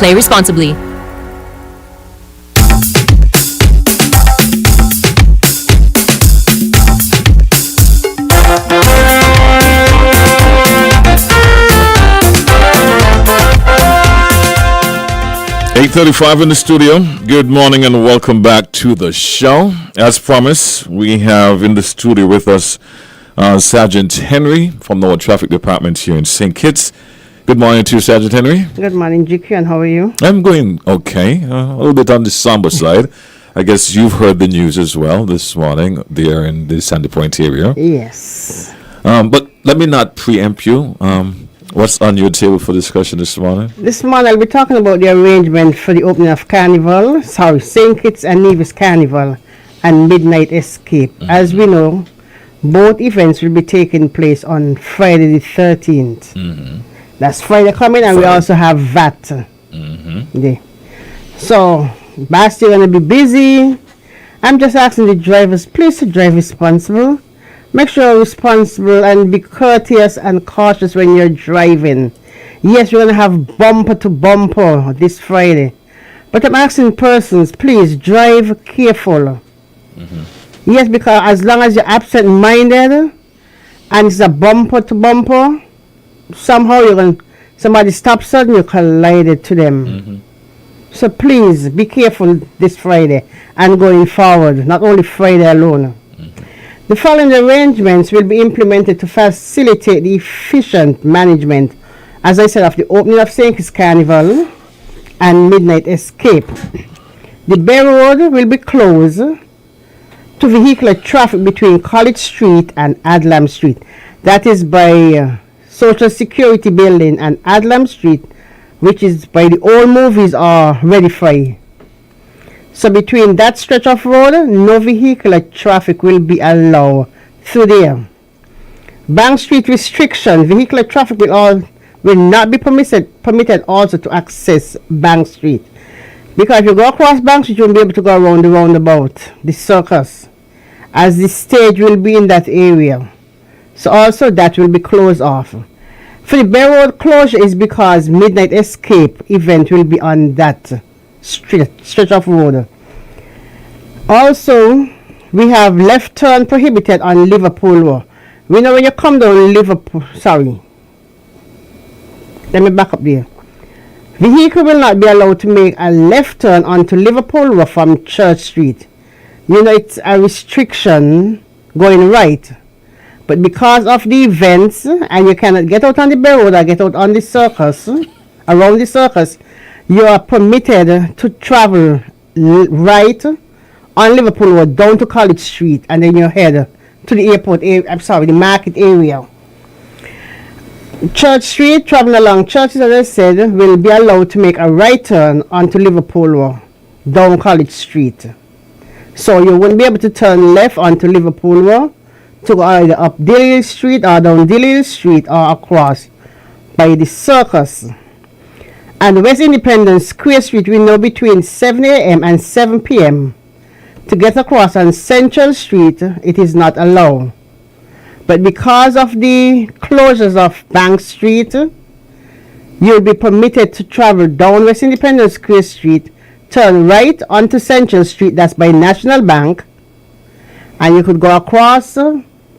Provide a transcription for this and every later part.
Play responsibly. .35 in the studio. Good morning and welcome back to the show. As promised, we have in the studio with us Sergeant Henry from the Traffic Department here in St. Kitts. Good morning to you, Sergeant Henry. Good morning, GQ, and how are you? I'm going okay. A little bit on the somber side. I guess you've heard the news as well this morning there in the Sandy Point area. Yes. But let me not preempt you. What's on your table for discussion this morning? This morning I'll be talking about the arrangement for the opening of St. Kitts and Nevis Carnival and Midnight Escape. Mm-hmm. As we know, both events will be taking place on Friday the 13th. Mm-hmm. That's Friday coming, and we also have VAT. Mm-hmm. So, Basti going to be busy. I'm just asking the drivers, please to drive responsible. Make sure you're responsible and be courteous and cautious when you're driving. Yes, we're going to have bumper to bumper this Friday. But I'm asking persons, please drive careful. Mm-hmm. Yes, because as long as you're absent-minded and it's a bumper to bumper, somehow somebody stops and you collided to them. Mm-hmm. So please be careful this Friday and going forward, not only Friday alone. The following arrangements will be implemented to facilitate the efficient management, as I said, of the opening of St. Kitts Carnival and Midnight Escape. The Bay Road will be closed to vehicular traffic between College Street and Adlam Street. That is by Social Security Building and Adlam Street, which is by the old movies or Ready Fry. So between that stretch of road, no vehicular traffic will be allowed through there. Bank Street restriction, vehicular traffic will not be permitted also to access Bank Street. Because if you go across Bank Street, you won't be able to go around the roundabout, the circus, as the stage will be in that area. So also that will be closed off. For the Bay Road closure is because Midnight Escape event will be on that stretch of road. Also, we have left turn prohibited on Liverpool Road. We know when you come down Liverpool, let me back up there. Vehicle will not be allowed to make a left turn onto Liverpool Road from Church Street. You know, it's a restriction going right. But because of the events, and you cannot get out on the Bay Road or get out on the circus, around the circus, you are permitted to travel right on Liverpool Road down to College Street, and then you head to the the market area. Church Street, traveling along churches, as I said, will be allowed to make a right turn onto Liverpool Road down College Street. So you won't be able to turn left onto Liverpool Road to go either up Dilly Street or down Dilly Street or across by the circus. And West Independence Square Street will know between 7 a.m. and 7 p.m. To get across on Central Street, it is not allowed. But because of the closures of Bank Street, you'll be permitted to travel down West Independence Square Street, turn right onto Central Street, that's by National Bank, and you could go across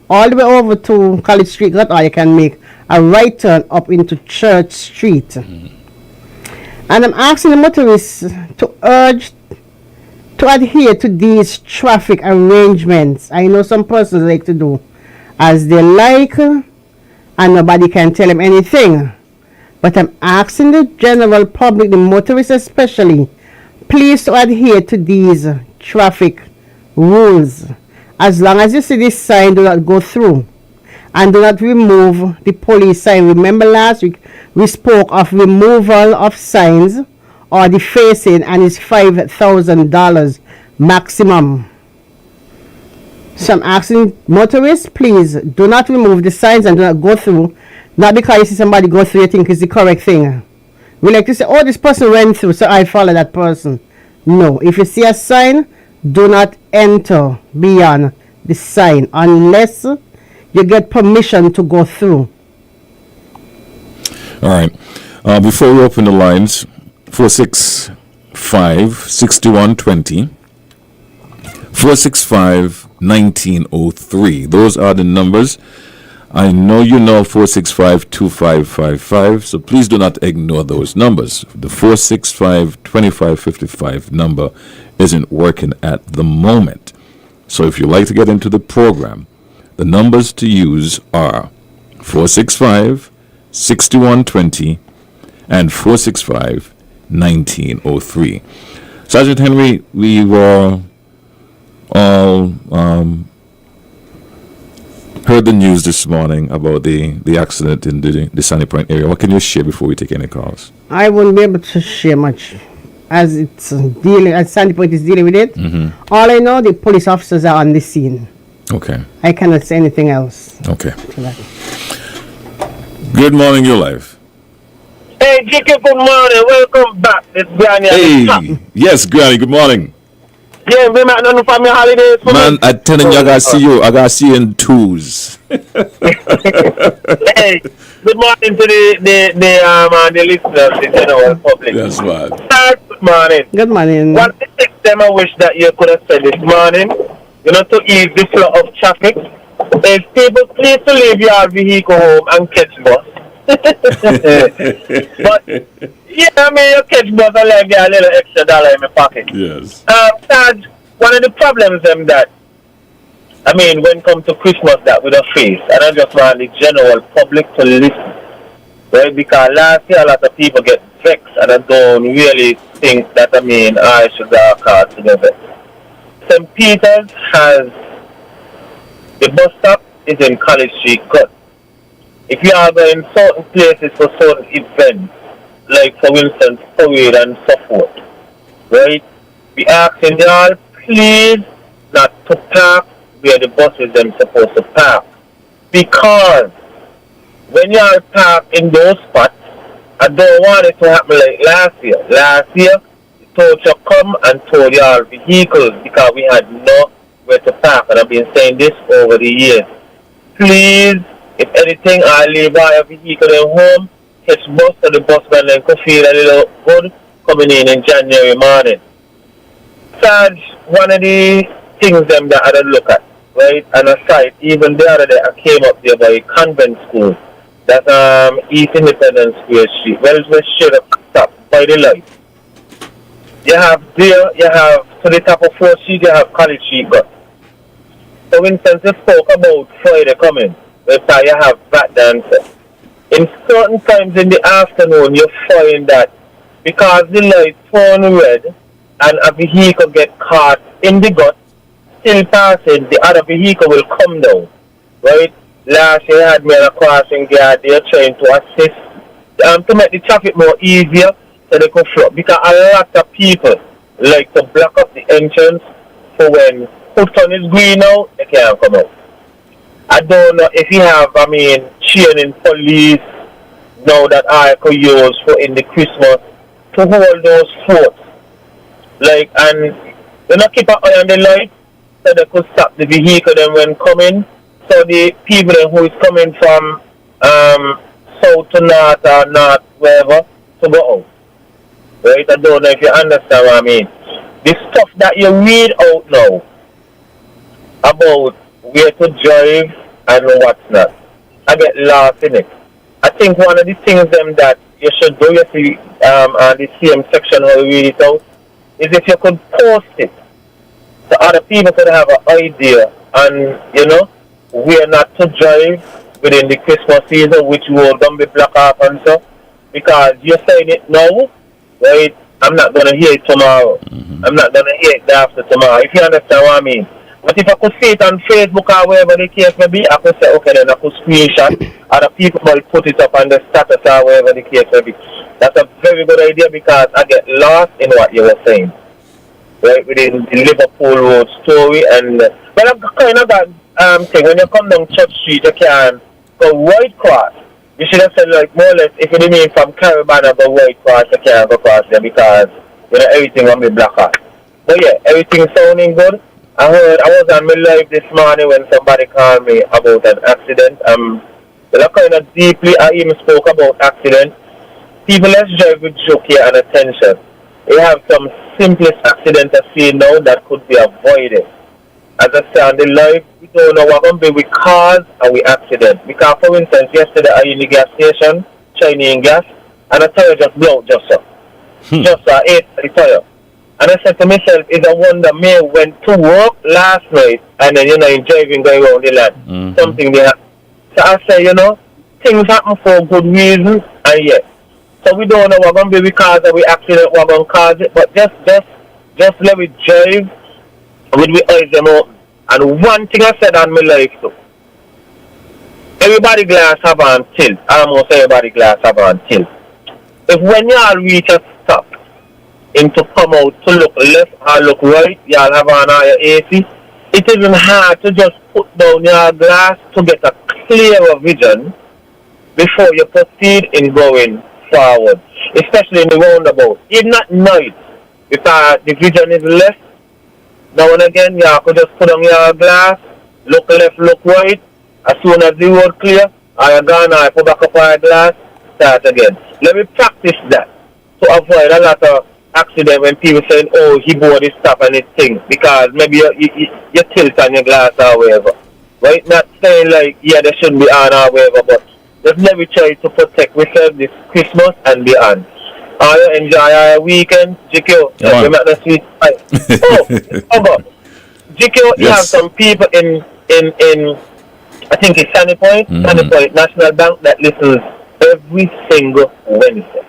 all the way over to College Street, or you can make a right turn up into Church Street. Mm-hmm. And I'm asking the motorists to adhere to these traffic arrangements. I know some persons like to do as they like, and nobody can tell them anything. But I'm asking the general public, the motorists especially, please to adhere to these traffic rules. As long as you see this sign, do not go through. And do not remove the police sign. Remember last week we spoke of removal of signs or defacing, and it's $5,000 maximum. So I'm asking motorists, please do not remove the signs and do not go through. Not because you see somebody go through, you think it's the correct thing. We like to say, oh, this person went through, so I follow that person. No, if you see a sign, do not enter beyond the sign unless you get permission to go through. All right. Before we open the lines 465 6120, 465 1903. Those are the numbers. I know you know 465 2555, so please do not ignore those numbers. The 465 2555 number isn't working at the moment. So if you'd like to get into the program, the numbers to use are 465 6120 and 465 1903. Sergeant Henry, we were all heard the news this morning about the accident in the Sunny Point area. What can you share before we take any calls? I won't be able to share much as Sandy Point is dealing with it. All I know, the police officers are on the scene. Okay. I cannot say anything else. Okay. Good morning, your life. Hey, Jicky, good morning. Welcome back. It's Granny. Hey, yes, Granny. Good morning. Yeah, we might not know for me holidays. Man, I telling you, I gotta see you. I gotta see you in twos. Hey, good morning to the listeners, the general public. That's right. Good morning. Good morning. What the six them I wish that you could have said this morning, to ease the flow of traffic, is people please to leave your vehicle home and catch bus. But yeah, you catch bus and like get a little extra dollar in my pocket. Yes. Sarge, one of the problems that when it comes to Christmas that we don't face, and I just want the general public to listen, right? Because last year a lot of people get vexed and I don't really think that I should have card together. St. Peter's has the bus stop is in College Street Cut. If you are going certain places for certain events, like for instance parade and so forth, right? We asking y'all please not to park where the buses them supposed to park. Because when y'all park in those spots, I don't want it to happen like last year. Last year, the tow truck come and towed y'all vehicles because we had nowhere to park. And I've been saying this over the years. Please, if anything, I leave our vehicle at home, catch bus so the busman then could feel a little good coming in January morning. Sarge, one of the things them that I don't look at, right? And aside, even the other day I came up there by Convent School, that's East Independence Square Street. Well, it's where straight up stop by the light. You have to the top of 4th Street, you have College Street Cut. For instance, you spoke about Friday coming, where you have back dancer. In certain times in the afternoon, you find that because the light turn red and a vehicle get caught in the gut, still passing, the other vehicle will come down, right? Last year, I had me on a crossing guard there trying to assist to make the traffic more easier so they could flow. Because a lot of people like to block up the entrance for when Houston is green out, they can't come out. I don't know if you have, training police now that I could use for in the Christmas to hold those forts. And they not keep an eye on the light so they could stop the vehicle then when coming. So the people who is coming from south to north or north, wherever, to go out. Right? I don't know if you understand what I mean. The stuff that you read out now about where to drive and what's not, I get lost in it. I think one of the things that you should do, you see, on the same section where we read it out, is if you could post it so other people could have an idea and, where not to drive within the Christmas season, which will going to be blocked off and so. Because you're saying it now, right? I'm not going to hear it tomorrow. I'm not going to hear it after tomorrow, if you understand what I mean. But if I could see it on Facebook or wherever the case may be, I could say, okay, then I could screenshot. Other people might put it up on the status or wherever the case may be. That's a very good idea because I get lost in what you were saying. Right, within the Liverpool Road story. And but I've kind of got thing, when you come down Church Street, you can go White Cross. You should have said, more or less, if you mean from Caribana go White Cross, you can't go across there because, everything will be blocked out. But yeah, everything sounding good. I was on my live this morning when somebody called me about an accident. Kind of deeply, I even spoke about accident. People, let's drive with joke here and attention. We have some simplest accident I see now that could be avoided. As I say on the live, we don't know what going to be with cars and with accident. Because for instance, yesterday I in the gas station, Chinese gas, and a tire just blew out just so. Just ate the tire. And I said to myself, it's a wonder me went to work last night and then, in driving going around the land. Something they have. So I say, things happen for good reasons, and yes. So we don't know what going to be because of the accident, what going to cause it, but just let me drive with the eyes them open. And one thing I said on my life too, everybody glass have on tilt. Almost everybody glass have on tilt. If when y'all reach a stop, and to come out to look left or look right, y'all have on all your AC, it isn't hard to just put down your glass to get a clearer vision before you proceed in going forward, especially in the roundabout. It's not nice because the vision is left. Now and again, you could just put on your glass, look left, look right. As soon as the road clear, I gone, I put back up my glass, start again. Let me practice that to avoid a lot of accident when people saying, oh, he bought this stuff and it things, because maybe you tilt on your glass or whatever. Right? Not saying like, yeah, they shouldn't be on or whatever, but just let me try to protect myself this Christmas and beyond. You enjoy our weekend, GQ. Yeah, You make the sweet pie. GQ, you have some people in I think it's Sunny Point, Sunny Point National Bank that listens every single Wednesday.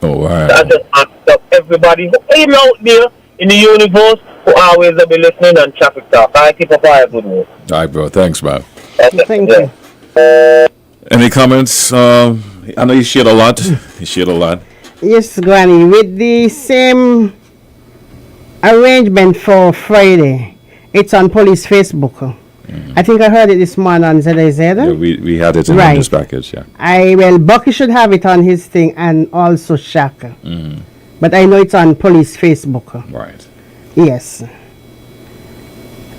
Oh, wow. So I just asked up everybody who came out there in the universe who always will be listening on Traffic Talk. I keep up a good news. All right, bro. Thanks, man. Thank you. Any comments? I know you shared a lot. Yes, Granny, with the same arrangement for Friday, it's on police Facebook. I think I heard it this morning on ZIZ. Yeah, we had it in Right. this package, yeah. Bucky should have it on his thing and also Shaka. But I know it's on police Facebook. Right. Yes.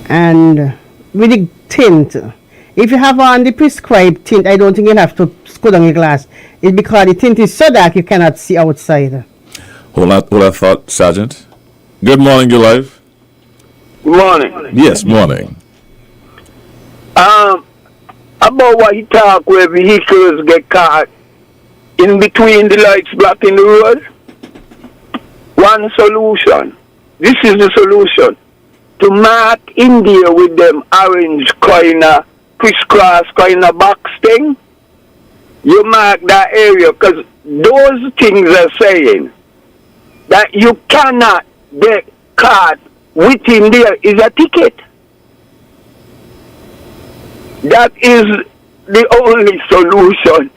And with the tint, if you have on the prescribed tint, I don't think you'll have to screw down your glass. It's because the tint is so dark you cannot see outside. Hold that thought, Sergeant. Good morning, you're live. Good morning. Yes, morning. About what he talk where vehicles get caught in between the lights blocking the road. One solution. This is the solution. To mark in there with them orange kind of crisscross kind of box thing. You mark that area because those things are saying that you cannot get caught within there is a ticket. That is the only solution.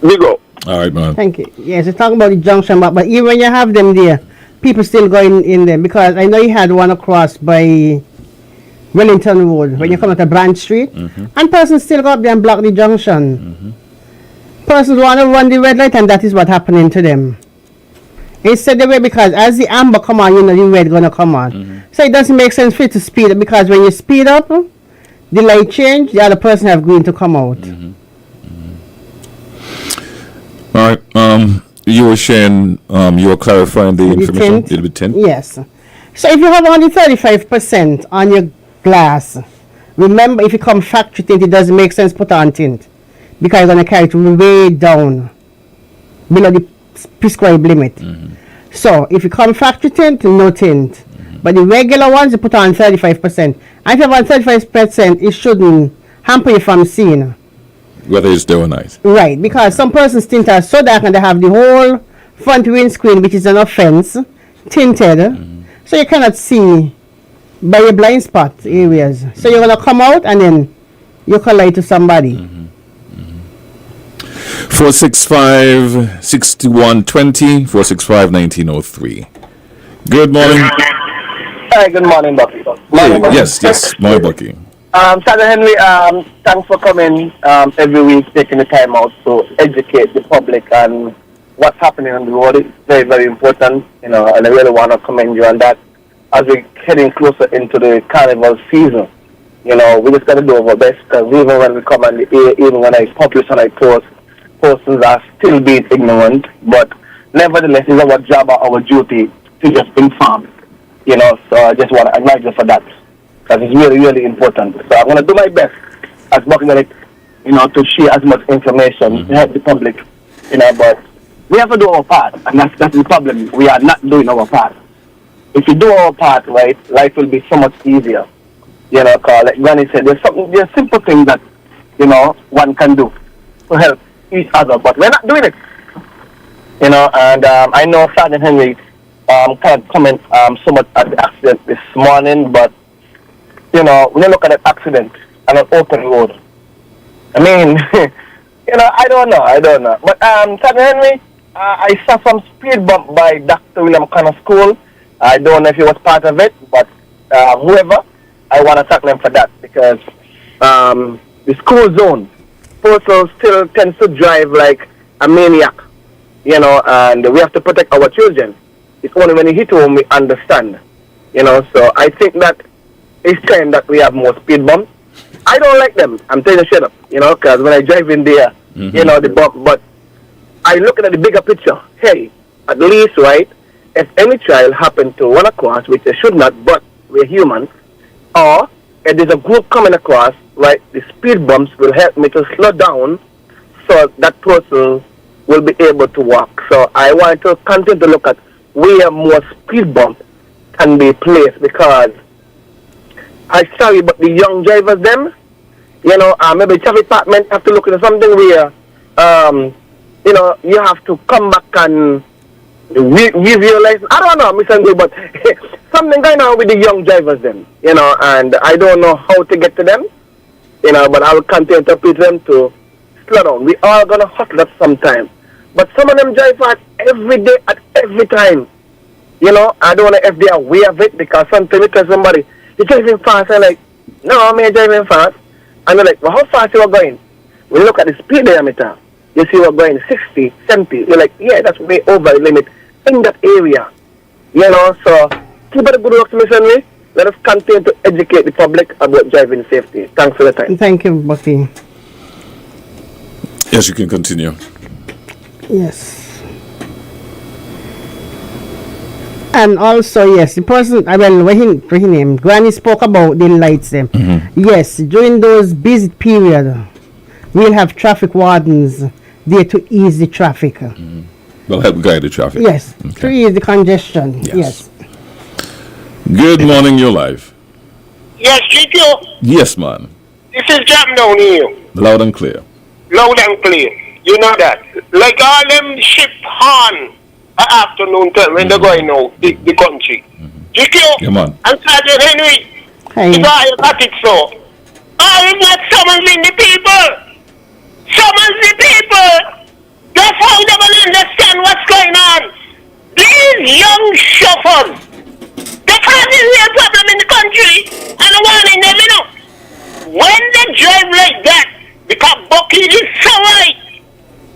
We go. All right, man. Thank you. Yes, you're talking about the junction, but even when you have them there, people still going in there because I know you had one across by Wellington Road when you come to Branch Street, and persons still go up there and block the junction. Persons want to run the red light, and that is what happening to them. Instead the way because as the amber come on, the red gonna come on. So it doesn't make sense for you to speed up because when you speed up, the light change, the other person have green to come out. All right. You were sharing, you were clarifying the information. Tint? The tint? Yes. So if you have only 35% on your glass, remember if you come factory tint, it doesn't make sense put on tint because you're going to carry it way down below the prescribed limit. So if you come factory tint, no tint. But the regular ones, you put on 35%. And if you have on 35%, it shouldn't hamper you from seeing. Whether it's day or night. Right, because some persons tint are so dark and they have the whole front windscreen, which is an offense, tinted. So you cannot see by your blind spot areas. So you're going to come out and then you collide to somebody. 465 6120 465 1903. Good morning. Hi, good morning, Bucky. Yes, morning, Bucky. Sergeant Henry, thanks for coming every week, taking the time out to educate the public on what's happening on the road. It's very, very important, and I really want to commend you on that. As we're heading closer into the carnival season, we just got to do our best, because even when we come on the air, even when I publish and I post, persons are still being ignorant, but nevertheless, it's our job or our duty to just inform. So I just want to acknowledge you for that, because it's really, really important. So I'm going to do my best as Buckingham, to share as much information to help the public, but we have to do our part, and that's the problem. We are not doing our part. If we do our part, right, life will be so much easier. Because like Granny said, there's simple things that, one can do to help each other, but we're not doing it. And I know Sergeant Henry can't comment so much at the accident this morning, but, when you look at that accident on an open road, I mean, I don't know. But Sergeant Henry, I saw some speed bump by Dr. William Connor School. I don't know if he was part of it, but whoever, I want to thank them for that, because the school zone, persons still tends to drive like a maniac, and we have to protect our children. It's only when you hit home we understand, so I think that it's time that we have more speed bumps. I don't like them, I'm telling you straight up, because when I drive in there, the bump, but I look at the bigger picture. Hey, at least, right, if any child happen to run across, which they should not, but we're human, or if there's a group coming across, right, the speed bumps will help me to slow down so that person will be able to walk. So I want to continue to look at where more speed bumps can be placed, because I'm sorry, but the young drivers, them, maybe traffic department have to look into something where, you have to come back and review your license. I don't know, Mr. Ngui, but something going on with the young drivers then, and I don't know how to get to them, but I will continue to appeal to them to slow down. We are going to hustle at some time. But some of them drive fast every day at every time. I don't know if they are aware of it, because sometimes you tell somebody, you're driving fast, I'm like, no, I'm not driving fast. And they're like, well, how fast you are going? When you look at the speed diameter, you see we're going 60, 70. You're like, yeah, that's way over the limit in that area. So keep up the good work, Mr. Henry. Let us continue to educate the public about driving safety. Thanks for the time. Thank you, Bucky. Yes, you can continue. Yes. And also, yes, the person, what he named, Granny spoke about the lights them. Yes, during those busy periods, we'll have traffic wardens there to ease the traffic. Well, help guide the traffic. Yes, to ease the congestion. Yes. Good morning, you're live. Yes, GQ. Yes, man. This is Jam down here. Loud and clear. Loud and clear. You know that. Like all them ship horn afternoon time when they're going out the country. GQ. Yeah, man. And Sergeant Henry. Hey. If I got it so. I'm not summoning the people. Summons the people. That's how they will understand what's going on. These young chauffeurs, they cause a real problem in the country, and I'm warning them, when they drive like that, because Bucky is so right.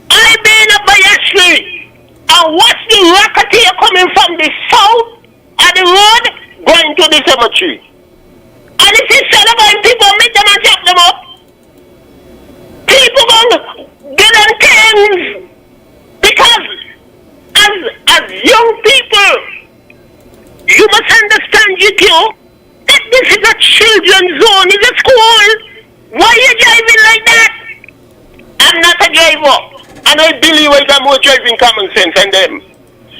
I've been up by Ashley, and watch the racketeer coming from the south of the road going to the cemetery. And if you said about people, meet them and chop them up. People going to get on things. Because as young people, you must understand, GQ, that this is a children's zone, it's a school. Why are you driving like that? I'm not a driver, and I believe I got more driving common sense than them.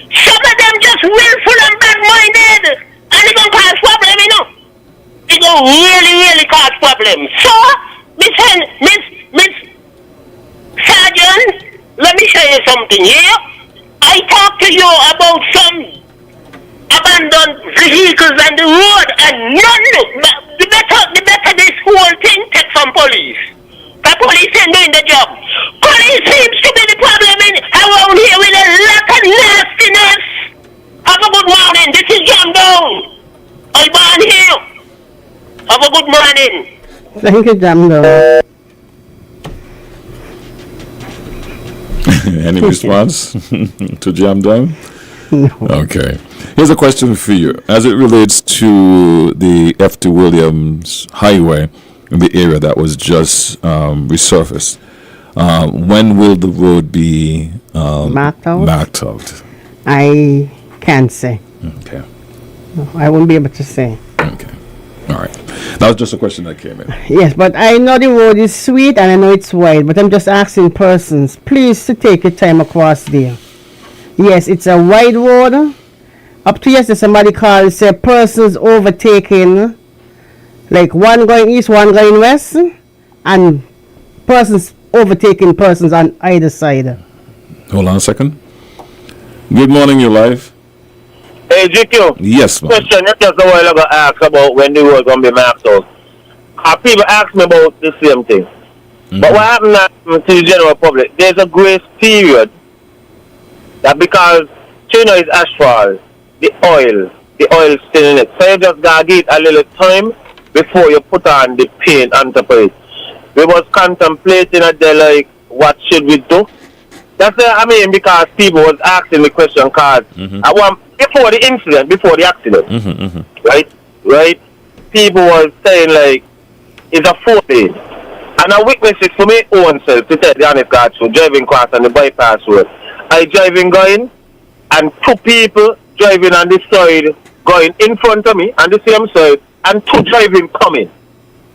Some of them just willful and bad-minded, and it's going to cause problem, It's going to really cause problems. So, Miss Sergeant, let me show you something here. I talked to you about some abandoned vehicles on the road, and the better this whole thing take from police. The police ain't doing the job. Police seems to be the problem around here with a lot of nastiness. Have a good morning. This is Jam Down. I'm born here. Have a good morning. Thank you, Jamdo. Any response to Jam Down? No. Okay. Here's a question for you. As it relates to the F.T. Williams Highway in the area that was just resurfaced, when will the road be Marked out? marked out? I can't say. Okay. I won't be able to say. Okay. All right. That was just a question that came in. Yes, but I know the road is sweet and I know it's wide, but I'm just asking persons, please to take your time across there. Yes, it's a wide road. Up to yesterday, somebody called, said persons overtaking, like one going east, one going west, and persons overtaking persons on either side. Hold on a second. Good morning, you're live. Hey, GQ. Yes, ma'am. Question you just a while ago asked about when the road going to be marked out. People ask me about the same thing. But what happened now to the general public, there's a grace period that because China is asphalt, the oil still in it. So you just gotta give it a little time before you put on the paint on top of it. We was contemplating a day like, what should we do? That's what I mean, because people was asking the question cards. Before the incident, before the accident, right? People was saying like, it's a 4-lane. And I witnessed it for my own self, to tell the honest God truth, driving across on the bypass road. I driving going, and two people driving on this side, going in front of me on the same side, and two driving coming,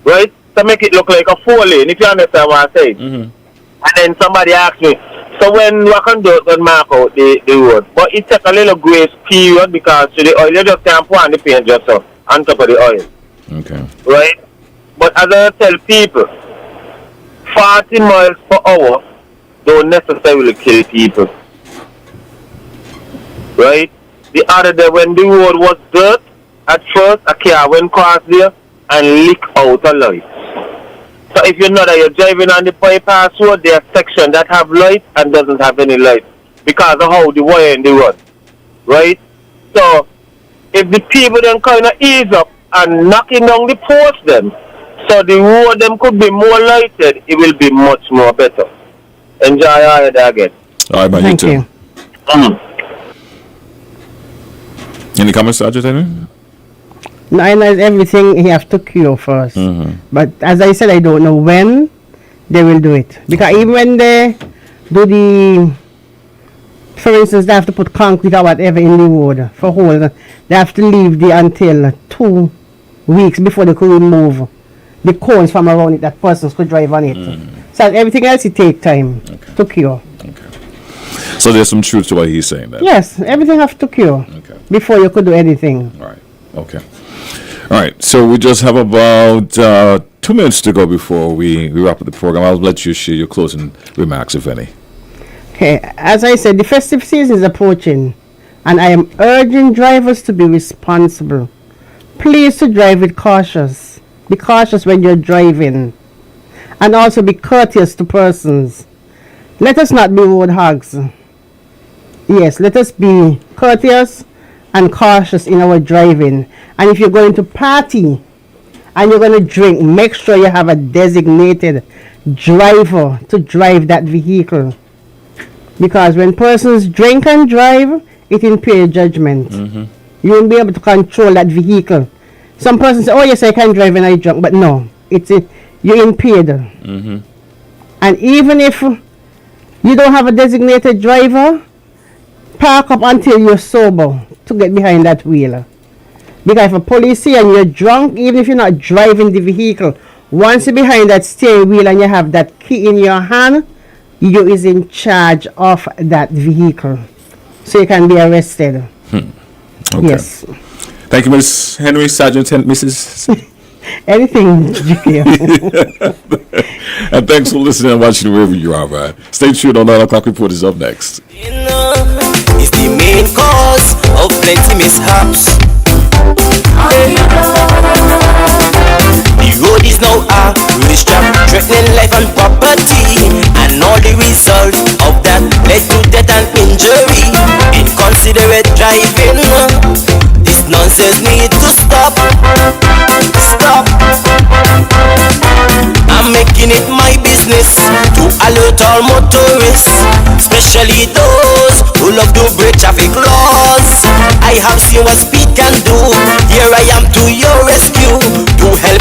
right? To make it look like a 4-lane, if you understand what I'm saying. And then somebody asked me, so when we can do it, when mark out the road. But it takes a little grace period because to the oil, you just can't pour on the paint just so, on top of the oil. Okay. Right? But as I tell people, 40 miles per hour don't necessarily kill people. Right? The other day when the road was dirt, at first a car went across there and leak out a light. So if you know that you're driving on the bypass road, there are sections that have light and doesn't have any light because of how the wire in the road. Right? So if the people then kind of ease up and knocking down the post then, so the road them could be more lighted, it will be much more better. Enjoy all that again. All right, man. Thank you. Any comments, Sergeant Henry? No, I know everything he have to cure first. But as I said, I don't know when they will do it. Because even when they do the, for instance, they have to put concrete or whatever in the road for hold, they have to leave the until 2 weeks before they could remove the cones from around it that persons could drive on it. So everything else it take time to cure. So there's some truth to what he's saying then. Yes, everything have to cure before you could do anything. All right. Okay. All right. So we just have about 2 minutes to go before we wrap up the program. I'll let you share your closing remarks, if any. Okay, as I said, the festive season is approaching, and I am urging drivers to be responsible. Please to drive with cautious. Be cautious when you're driving, and also be courteous to persons. Let us not be road hogs. Yes, let us be courteous and cautious in our driving. And if you're going to party and you're going to drink, make sure you have a designated driver to drive that vehicle. Because when persons drink and drive, it impairs your judgment. You won't be able to control that vehicle. Some persons say, oh yes, I can drive when I drunk, but no, you're impaired. And even if you don't have a designated driver, park up until you're sober to get behind that wheel. Because if a police see and you're drunk, even if you're not driving the vehicle, once you're behind that steering wheel and you have that key in your hand, you is in charge of that vehicle. So you can be arrested. Okay. Yes. Thank you, Ms. Henry, Sergeant Mrs. Anything, GK. And thanks for listening and watching wherever you are, man. Stay tuned on 9 o'clock report is up next. Is the main cause of plenty mishaps. The road is now a racetrack, threatening life and property, and all the result of that led to death and injury. Inconsiderate driving, this nonsense need to stop. I'm making it my business to alert all motorists, especially those who love to break traffic laws. I have seen what speed can do. Here I am to your rescue to help